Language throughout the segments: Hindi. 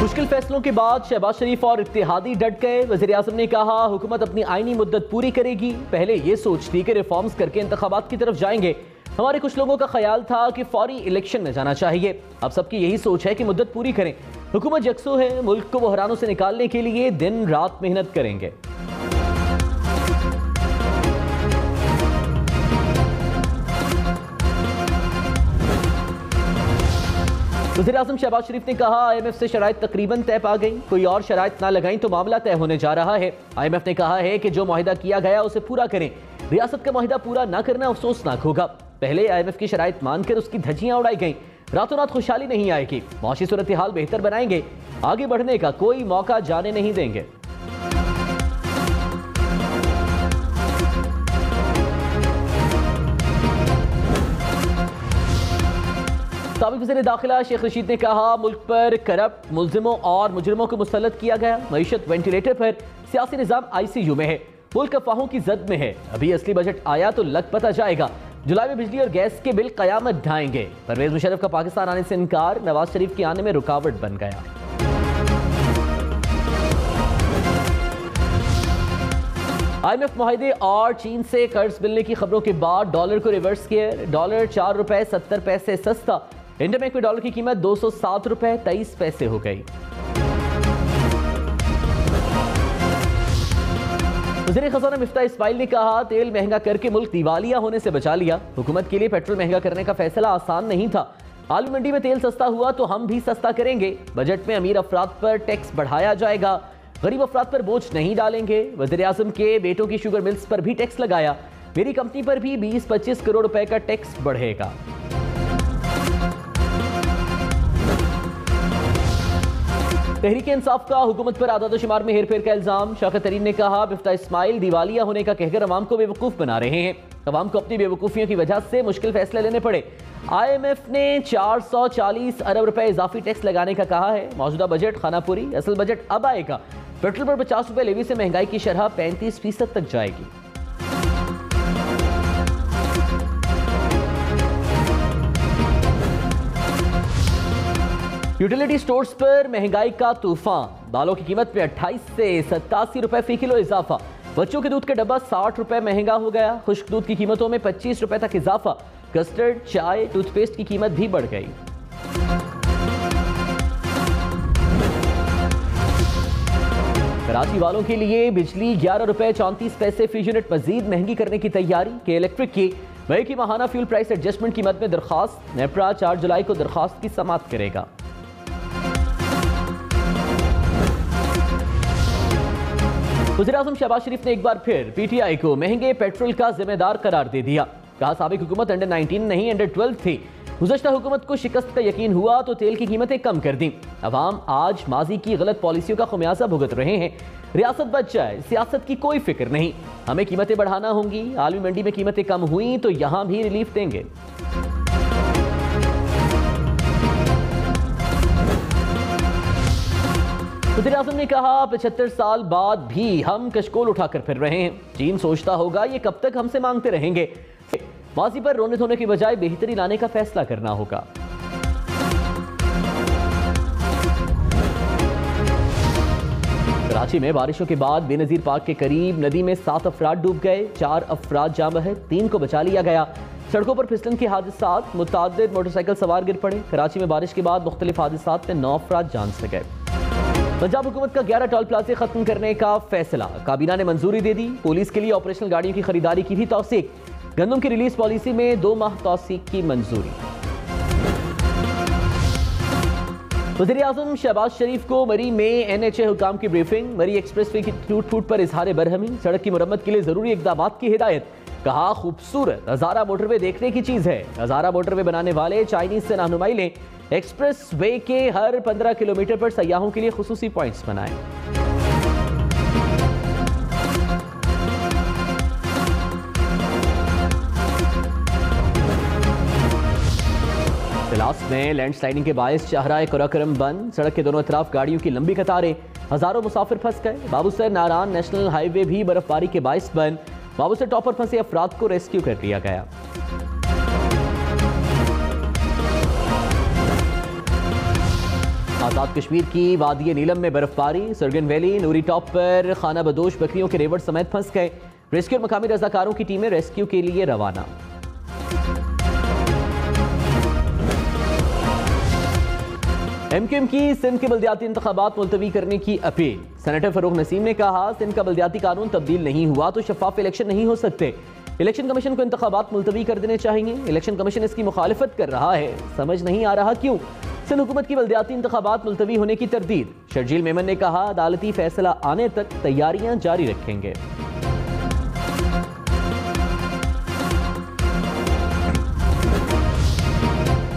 मुश्किल फैसलों के बाद शहबाज शरीफ और इत्तेहादी डट गए। वज़ीर आज़म ने कहा हुकूमत अपनी आईनी मुद्दत पूरी करेगी। पहले ये सोचती कि रिफॉर्म्स करके इंतखाबात की तरफ जाएंगे। हमारे कुछ लोगों का ख्याल था कि फौरी इलेक्शन में जाना चाहिए। अब सबकी यही सोच है कि मुद्दत पूरी करें। हुकूमत यकसू है, मुल्क को बहरानों से निकालने के लिए दिन रात मेहनत करेंगे। वज़ीर आज़म शहबाज शरीफ ने कहा IMF से शराइत तकरीबन तय पा गई, कोई और शराइत ना लगाई तो मामला तय होने जा रहा है। IMF ने कहा है कि जो मुआहिदा किया गया उसे पूरा करें। रियासत का मुआहिदा पूरा ना करना अफसोसनाक होगा। पहले IMF की शराइत मानकर उसकी धज्जियां उड़ाई गई। रातों रात खुशहाली नहीं आएगी। मौशी सूरत हाल बेहतर बनाएंगे। आगे बढ़ने का कोई मौका जाने नहीं देंगे। साबिक़ वज़ीर दाखिला शेख रशीद ने कहा मुल्क पर करप्ट मुल्जिमों और मुजरिमों को मुसल्लत किया गया। मईशत वेंटिलेटर पर, सियासी निज़ाम ICU में है, मुल्क अफवाहों की जद में है। अभी असली बजट आया तो लग पता जाएगा। जुलाई में बिजली और गैस के बिल कयामत ढाएंगे। परवेज मुशर्रफ का पाकिस्तान आने से इनकार नवाज शरीफ के आने में रुकावट बन गया। IMF मुआहिदे और चीन से कर्ज मिलने की खबरों के बाद डॉलर को रिवर्स किया। डॉलर 4 रुपए 70 पैसे सस्ता। इंटरबैंक में डॉलर की कीमत 207 रुपए 23 पैसे हो गई। वज़ीर खजाना मिफ्ताह इस्माइल ने कहा तेल महंगा करके मुल्क दिवालिया होने से बचा लिया। हुकूमत के लिए पेट्रोल महंगा करने का फैसला आसान नहीं था। आलू मंडी में तेल सस्ता हुआ तो हम भी सस्ता करेंगे। बजट में अमीर अफराद पर टैक्स बढ़ाया जाएगा, गरीब अफराद पर बोझ नहीं डालेंगे। वज़ीर आज़म के बेटों की शुगर मिल्स पर भी टैक्स लगाया। मेरी कंपनी पर भी 20-25 करोड़ रुपए का टैक्स बढ़ेगा। तहरीक इंसाफ का हुकूमत पर आदाद शुमार में हेरफेर का इल्जाम। शौकत तरीन ने कहा मिफ्ताह इस्माइल दिवालिया होने का कहकर अवाम को बेवकूफ़ बना रहे हैं। अवाम को अपनी बेवकूफ़ियों की वजह से मुश्किल फैसले लेने पड़े। IMF ने 440 अरब रुपए इजाफी टैक्स लगाने का कहा है। मौजूदा बजट खानापुरी, असल बजट अब आएगा। पेट्रोल पर 50 रुपए लेवी से महंगाई की शरह 35% तक जाएगी। यूटिलिटी स्टोर्स पर महंगाई का तूफान। दालों की कीमत में 28 से 87 रुपए फी किलो इजाफा। बच्चों के दूध का डब्बा 60 रुपए महंगा हो गया। खुश्क दूध की कीमतों में 25 रुपए तक इजाफा। कस्टर्ड, चाय, टूथपेस्ट की कीमत भी बढ़ गई। कराची वालों के लिए बिजली 11 रुपए 34 पैसे फी यूनिट मजीद महंगी करने की तैयारी। के इलेक्ट्रिक की मई की माहाना फ्यूल प्राइस एडजस्टमेंट की मद में दरखास्त। नेपरा 4 जुलाई को दरखास्त की समाअत करेगा। वज़ीर आज़म शहबाज शरीफ ने एक बार फिर PTI को महंगे पेट्रोल का जिम्मेदार करार दे दिया। कहा साबिक़ हुकूमत अंडर 19 नहीं अंडर 12 थी। गुज़श्ता हुकूमत को शिकस्त का यकीन हुआ तो तेल की कीमतें कम कर दी। अवाम आज माजी की गलत पॉलिसियों का खुमियाजा भुगत रहे हैं। रियासत बच जाए, सियासत की कोई फिक्र नहीं। हमें कीमतें बढ़ाना होंगी। आलू मंडी में कीमतें कम हुई तो यहां भी रिलीफ देंगे। वज़ीर आज़म ने कहा 75 साल बाद भी हम कशकोल उठाकर फिर रहे हैं। चीन सोचता होगा ये कब तक हमसे मांगते रहेंगे। माजी पर रोने धोने की बजाय बेहतरी लाने का फैसला करना होगा। कराची में बारिशों के बाद बेनजीर पार्क के करीब नदी में 7 अफराद डूब गए। 4 अफराद जाँ बहे, 3 को बचा लिया गया। सड़कों पर फिसलन के हादसात, मुतादिद मोटरसाइकिल सवार गिर पड़े। कराची में बारिश के बाद मुख्तलिफ हादसात में 9 अफराद जान से गए। पंजाब हुकूमत का 11 टोल प्लाजे खत्म करने का फैसला। काबीना ने मंजूरी दे दी। पुलिस के लिए ऑपरेशनल गाड़ियों की खरीदारी की भी तौसीक। गंदम की रिलीज पॉलिसी में 2 माह तौसीक की मंजूरी। वज़ीर आज़म शहबाज शरीफ को मरी में NHA हुकाम की ब्रीफिंग। मरी एक्सप्रेस वे की टूट फूट पर इजहार बरहमी। सड़क की मुरम्मत के लिए जरूरी इकदाम की हिदायत। कहा खूबसूरत हज़ारा मोटरवे देखने की चीज है। हज़ारा मोटरवे बनाने वाले चाइनीज से रहनुमाई लें। एक्सप्रेस वे के हर 15 किलोमीटर पर सयाहों के लिए खुसूसी पॉइंट्स बनाएं। इलास में लैंडस्लाइडिंग के बायस शाहराह कराकरम बंद। सड़क के दोनों तरफ गाड़ियों की लंबी कतारें। हजारों मुसाफिर फंस गए। बाबूसर नारान नेशनल हाईवे भी बर्फबारी के बायस बंद। बाबूसर टॉप पर फंसे अफराद को रेस्क्यू कर लिया गया। आज़ाद कश्मीर की वादी नीलम में बर्फबारी, सरगन वैली नूरी टॉप पर खाना बदोश बकरियों के रेवड़ समेत फंस गए। रेस्क्यू और मकामी रजाकारों की टीमें रेस्क्यू के लिए रवाना। एमक्यूएम की सिंध के बल्दियाती इंतखाबात मुलतवी करने की अपील। सेनेटर फरूख नसीम ने कहा, सिंध का बल्दियाती कानून तब्दील नहीं हुआ तो शफाफ इलेक्शन नहीं हो सकते। इलेक्शन कमीशन को इंतखाबात मुलतवी कर देने चाहिए। इलेक्शन कमीशन इसकी मुखालिफत कर रहा है, समझ नहीं आ रहा क्यों। सिंध हुकूमत की बल्दियाती इंतखाबात मुलतवी होने की तरदीद। शर्जील मेमन ने कहा, अदालती फैसला आने तक तैयारियां जारी रखेंगे।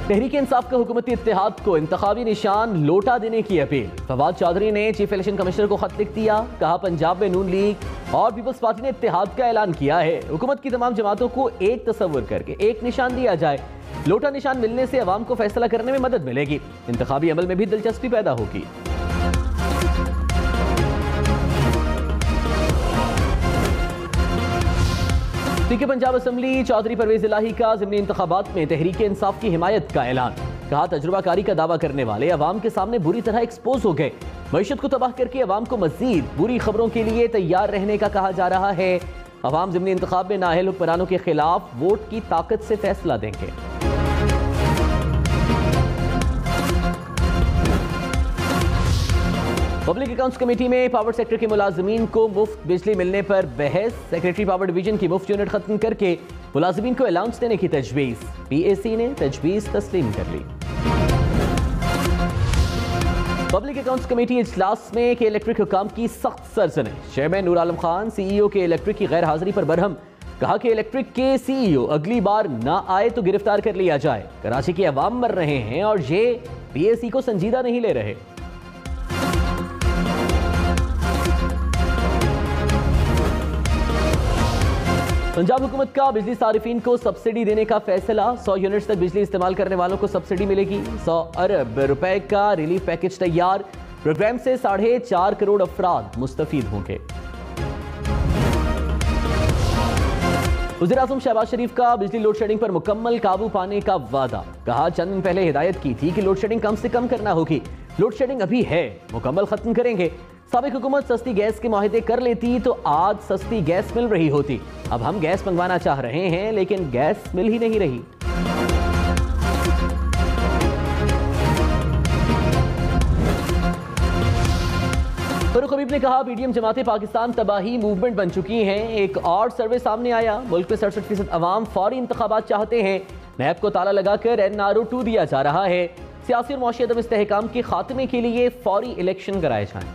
तहरीक इंसाफ का हुकूमती इत्तेहाद को इंतखाबी निशान लौटा देने की अपील। फवाद चौधरी ने चीफ इलेक्शन कमिश्नर को खत लिख दिया। कहा, पंजाब में नून लीग और पीपल्स पार्टी ने इत्तेहाद का ऐलान किया है। हुकूमत की तमाम जमातों को एक तस्वुर करके एक निशान दिया जाए। लोटा निशान मिलने से अवाम को फैसला करने में मदद मिलेगी, इंतखाबी अमल में भी दिलचस्पी पैदा होगी। स्पीकर पंजाब असम्बली चौधरी परवेज इलाही का ज़िमनी इंतखाबात में तहरीक इंसाफ की हिमायत का ऐलान। कहा, तजुर्बाकारी का दावा करने वाले अवाम के सामने बुरी तरह एक्सपोज हो गए। मईशत को तबाह करके अवाम को मजीद बुरी खबरों के लिए तैयार रहने का कहा जा रहा है। अवाम ज़िमनी इंतखाब में नाअहल हुक्मरानों के खिलाफ वोट की ताकत से फैसला देंगे। पब्लिक अकाउंट्स कमेटी में पावर सेक्टर के मुलाजिमीन को मुफ्त बिजली मिलने पर बहस। सेक्रेटरी पावर डिवीजन की मुफ्त यूनिट खत्म करके मुलाजिमीन को अलाउंस देने की तजवीज़। पीएसी ने तजवीज़ तस्लीम कर ली। पब्लिक अकाउंट्स कमेटी इजलास में के इलेक्ट्रिक हुकाम की सख्त सरजनिश। चेयरमैन नूर आलम खान सीईओ के इलेक्ट्रिक की गैर हाजिरी पर बरहम। कहा कि इलेक्ट्रिक के सीईओ अगली बार ना आए तो गिरफ्तार कर लिया जाए। कराची के अवाम मर रहे हैं और ये पीएसी को संजीदा नहीं ले रहे। पंजाब हुकूमत का बिजली सारिफीन को सब्सिडी देने का फैसला। 100 यूनिट्स तक बिजली इस्तेमाल करने वालों को सब्सिडी मिलेगी। 100 अरब रुपए का रिलीफ पैकेज तैयार। प्रोग्राम से 4.5 करोड़ अफराद मुस्तफीद होंगे। वज़ीर-ए-आज़म शहबाज शरीफ का बिजली लोड शेडिंग पर मुकम्मल काबू पाने का वादा। कहा, चंद दिन पहले हिदायत की थी कि लोड शेडिंग कम से कम करना होगी। लोड शेडिंग अभी है, मुकम्मल खत्म करेंगे। साबिक हुकूमत सस्ती गैस के मुआहदे कर लेती तो आज सस्ती गैस मिल रही होती। अब हम गैस मंगवाना चाह रहे हैं लेकिन गैस मिल ही नहीं रही। फरूख हबीब ने कहा, पीडीएम जमाते पाकिस्तान तबाही मूवमेंट बन चुकी हैं। एक और सर्वे सामने आया, मुल्क में 67% अवाम फौरी इंतखाबात चाहते हैं। नैब को ताला लगाकर NRO 2 दिया जा रहा है। सियासी और मुआशी अदम इस्तेहकाम के खात्मे के लिए फौरी इलेक्शन कराए जाएं।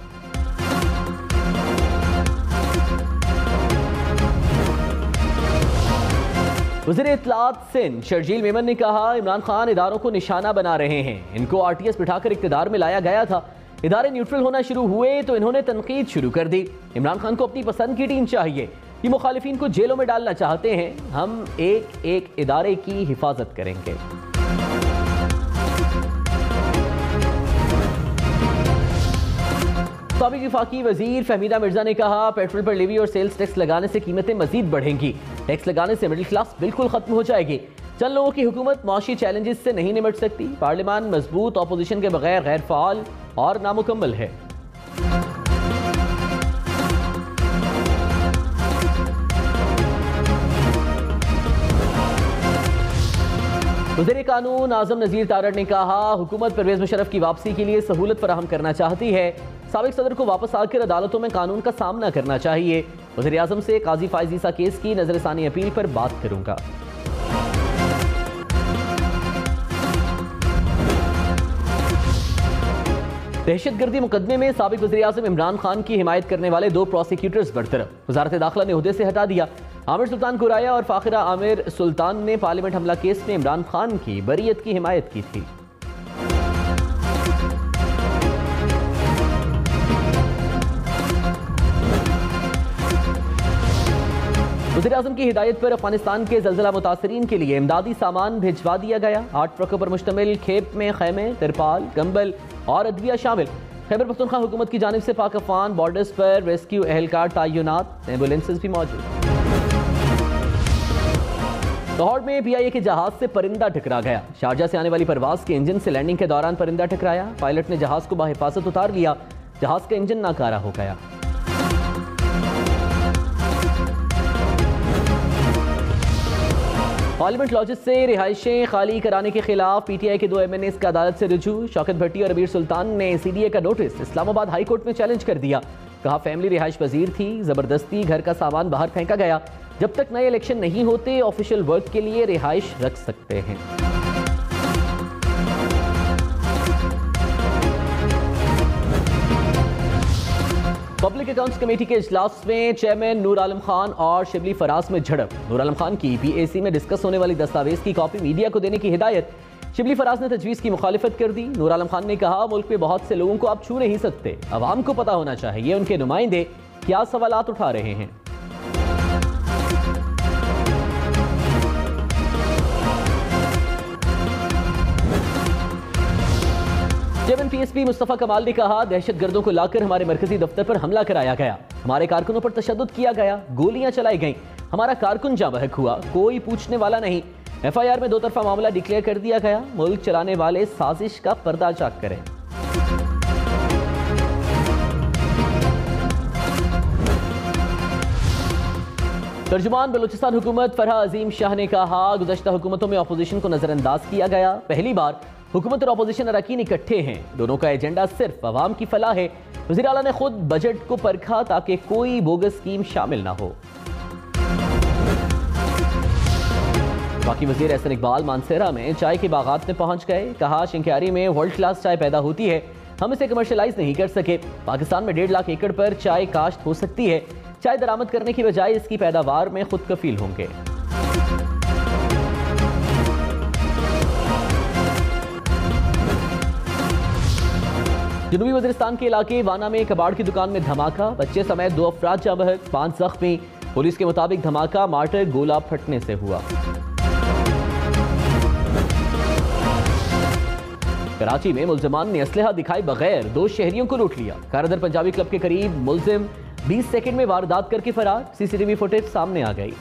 वज़ीर इत्तलात सिंध शर्जील मेमन ने कहा, इमरान खान इदारों को निशाना बना रहे हैं। इनको RTS बिठाकर इक़्तिदार में लाया गया था। इदारे न्यूट्रल होना शुरू हुए तो इन्होंने तनकीद शुरू कर दी। इमरान खान को अपनी पसंद की टीम चाहिए। ये मुखालिफिन को जेलों में डालना चाहते हैं। हम एक एक इदारे की हिफाजत करेंगे। साबिक वफाकी वजीर फहमीदा मिर्जा ने कहा, पेट्रोल पर लेवी और सेल्स टैक्स लगाने से कीमतें मजीद बढ़ेंगी। टैक्स लगाने से मिडिल क्लास बिल्कुल खत्म हो जाएगी। चंद लोगों की हुकूमत माशी चैलेंजेस से नहीं निपट सकती। पार्लियामान मजबूत ऑपोजिशन के बगैर गैर फाल और नामुकम्मल है। वज़ीर कानून आज़म नज़ीर तारड़ ने कहा, हुकूमत परवेज मुशर्रफ की वापसी के लिए सहूलत फराहम करना चाहती है। साबिक सदर को वापस आकर अदालतों में कानून का सामना करना चाहिए। वज़ीर आज़म से काजी फाइज ईसा केस की नजरसानी अपील पर बात करूंगा। दहशतगर्दी मुकदमे में साबिक वज़ीर आज़म इमरान खान की हिमायत करने वाले 2 प्रोसिक्यूटर्स बरतरफ। वज़ारत दाखिला ने ओहदे से हटा दिया। आमिर सुल्तान कुराया और फाखिरा आमिर सुल्तान ने पार्लियामेंट हमला केस में इमरान खान की बरीयत की हिमायत की थी। वज़ीर आज़म की हिदायत पर अफगानिस्तान के ज़लज़ला मुतासरीन के लिए इमदादी सामान भिजवा दिया गया। 8 ट्रकों पर मुश्तमिल खेप में खैमे, तिरपाल, कंबल और अदविया शामिल। खैबर पख्तूनख्वा हुकूमत की जानिब से पाक अफगान बॉर्डर्स पर रेस्क्यू एहलकार तैनात, एम्बुलेंसेज भी मौजूद। लाहौर में PIA के जहाज से परिंदा टकरा गया। शारजा से आने वाली परवाज के इंजन से लैंडिंग के दौरान परिंदा टकराया। पायलट ने जहाज को बाहिफाजत उतार लिया। जहाज का इंजन नाकारा हो गया। पार्लियामेंट लॉजेस से रिहाइशें खाली कराने के खिलाफ PTI के 2 MNAs का अदालत से रुजू। शौकत भट्टी और अमीर सुल्तान ने CDA का नोटिस इस्लामाबाद हाई कोर्ट में चैलेंज कर दिया। कहा फैमिली रिहाइश पजीर थी, जबरदस्ती घर का सामान बाहर फेंका गया। जब तक नए इलेक्शन नहीं होते ऑफिशियल वर्क के लिए रिहाइश रख सकते हैं। पब्लिक अकाउंट्स कमेटी के इजलास में चेयरमैन नूर आलम खान और शिबली फराज में झड़प। नूर आलम खान की PAC में डिस्कस होने वाली दस्तावेज की कॉपी मीडिया को देने की हिदायत। शिबली फराज ने तजवीज़ की मुखालिफत कर दी। नूर आलम खान ने कहा मुल्क में बहुत से लोगों को आप छू नहीं सकते, अवाम को पता होना चाहिए उनके नुमाइंदे क्या सवालात उठा रहे हैं। चेयरमैन PSP मुस्तफा कमाल ने कहा दहशतगर्दों को लाकर हमारे मरकजी दफ्तर पर हमला कराया गया, हमारे कारकुनों पर तशद्दुद किया गया, गोलियां चलाई गईं, हमारा कारकुन जाँ बहक हुआ, कोई पूछने वाला नहीं। FIR में 2 तरफा मामला डिक्लेयर कर दिया गया। मुल्क चलाने वाले साजिश का पर्दाचाक करें। तर्जुमान बलूचिस्तान हुकूमत फरहा अजीम शाह ने कहा गुज़श्ता हुकूमतों में अपोजिशन को नजरअंदाज किया गया, पहली बार हुकूमत और अपोजिशन अरकान इकट्ठे हैं, दोनों का एजेंडा सिर्फ अवाम की फलाह है। वज़ीर आला ने खुद बजट को परखा ताकि कोई बोगस स्कीम शामिल ना हो। बाकी वज़ीर एहसन इकबाल मानसेरा में चाय के बागात में पहुंच गए। कहा शिंक्यारी में वर्ल्ड क्लास चाय पैदा होती है, हम इसे कमर्शलाइज नहीं कर सके। पाकिस्तान में 1.5 लाख एकड़ पर चाय काश्त हो सकती है। चाय दरामद करने की बजाय इसकी पैदावार में खुद कफील होंगे। जनूबी वज़ीरिस्तान के इलाके वाना में कबाड़ की दुकान में धमाका, बच्चे समेत 2 अफराद जाँ बहक, 5 जख्मी। पुलिस के मुताबिक धमाका मार्टर गोला फटने से हुआ। कराची में मुल्जिमान ने असलहा दिखाए बगैर 2 शहरियों को लूट लिया। कारदर पंजाबी क्लब के करीब मुल्जिम 20 सेकंड में वारदात करके फरार। CCTV फुटेज सामने आ गई।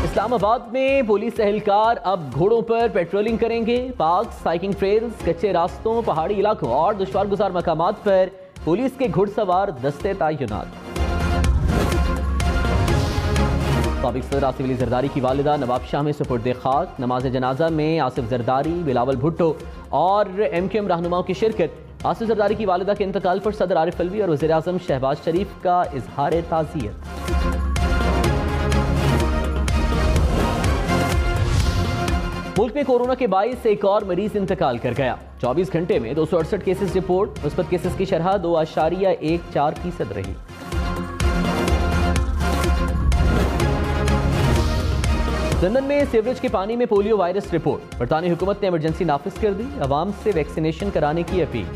इस्लामाबाद में पुलिस एहलकार अब घोड़ों पर पेट्रोलिंग करेंगे। पार्क, साइकिंग ट्रेल्स, कच्चे रास्तों, पहाड़ी इलाकों और दुश्वार गुजार मकामात पर पुलिस के घुड़सवार दस्ते तैनात। साबिक सदर आसिफ अली जरदारी की वालिदा नवाब शाह में सुपुर्द खाक। नमाज जनाजा में आसिफ जरदारी, बिलावल भुट्टो और MQM रहनुमाओं की शिरकत। आसिफ जरदारी की वालिदा के इंतकाल पर सदर आरिफ अलवी और वज़ीर आज़म शहबाज शरीफ का इजहार ताज़ियत। मुल्क में कोरोना के 22 एक और मरीज इंतकाल कर गया। 24 घंटे में 268 केसेस रिपोर्ट। मुस्बत केसेस की शरह 2.14% रही। लंदन में सीवरेज के पानी में पोलियो वायरस रिपोर्ट। बरतानी हुकूमत ने इमरजेंसी नाफिज कर दी। अवाम से वैक्सीनेशन कराने की अपील।